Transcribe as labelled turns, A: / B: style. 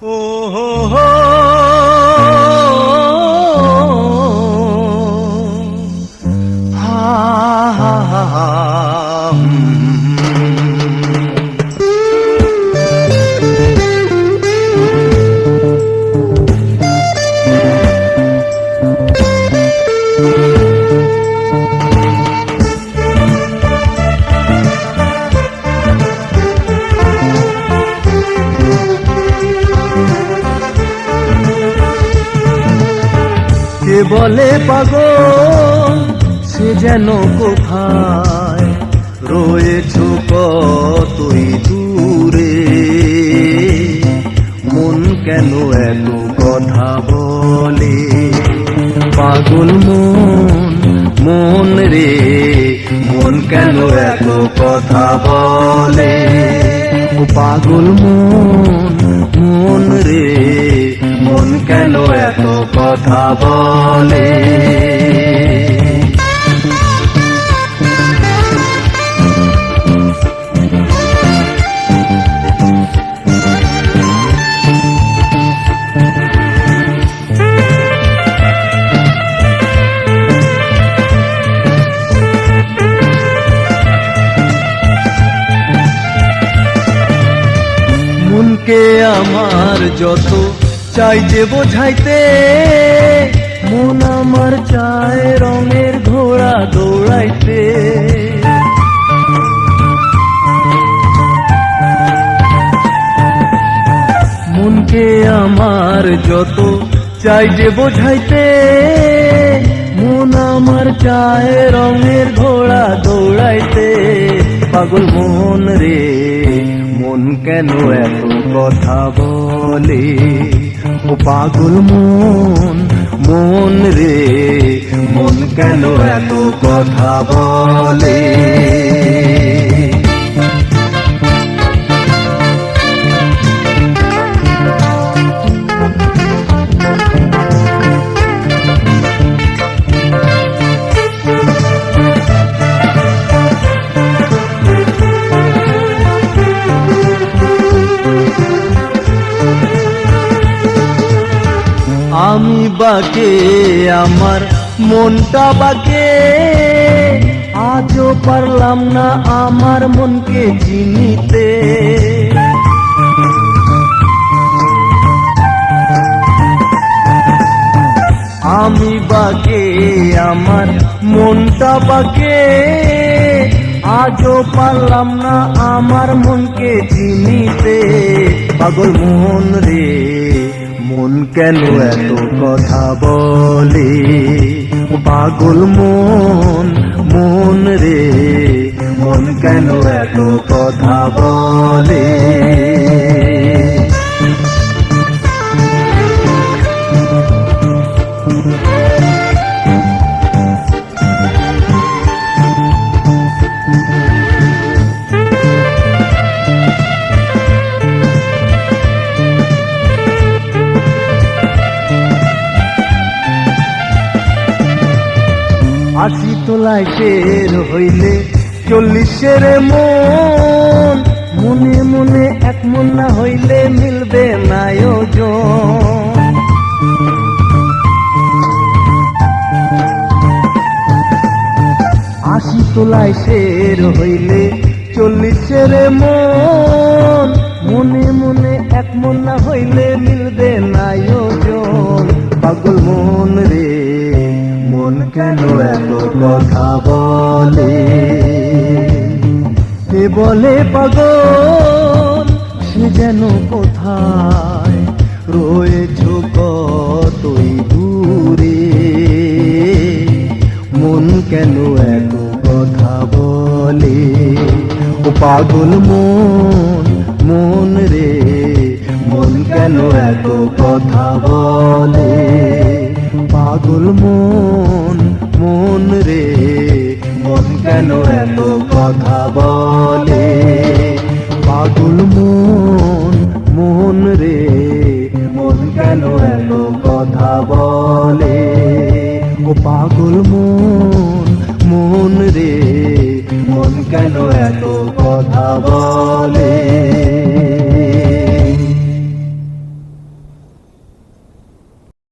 A: ও হো হো হা হা হা হা কে বলে পাগল সে যেন কোথায় রয়েছ কতই দূরে, মন কেন এত কথা বলে পাগল মন, মন রে মন কেন এত কথা বলে, ও পাগল মন, মন রে মন কেন এত কথা বলে। মনকে আমার যত চাই যে বোঝাইতে, মন আমার চায় রঙের ঘোড়া দৌড়াইতে, মনকে আমার যত চাই যে বোঝাইতে, মন আমার চায় রঙের ঘোড়া দৌড়াইতে, পাগল মন রে মন কেন এত কথা বলে, ও পাগল মন, মন রে মন কেন এত কথা বলে। আমি বাকে আমার মনটা বাকে, আজও পারলাম না আমার মনকে চিনিতে, আমি বাকে আমার মনটা বাকে, আজও পারলাম না আমার মনকে চিনিতে, পাগল মন রে মন কেন এত কথা বলে, পাগল মন, মন রে মন কেন এত কথা বলে। আশি তোলায় টের হইলে 40-এর মন, মনে মনে এক মন না হইলে মিলবে না ওজন, আশি তোলায় টের হইলে 40-এর মন, মনে মনে এক মন না হইলে মিলবে না ওজন, পাগল মন রে মন কেন এত কথা বলে, কে বলে পাগল সে যেন কোথায় রয়েছ কতই দূরে, মন কেন এত কথা বলে, ও পাগল মন, মন রে মন কেন এত কথা বলে, পাগল মন, মন রে মন কেন এত কথা বলে, পাগল মন, মন রে মন কেন এত কথা বলে, ও পাগল মন, মন রে মন কেন এত কথা বলে।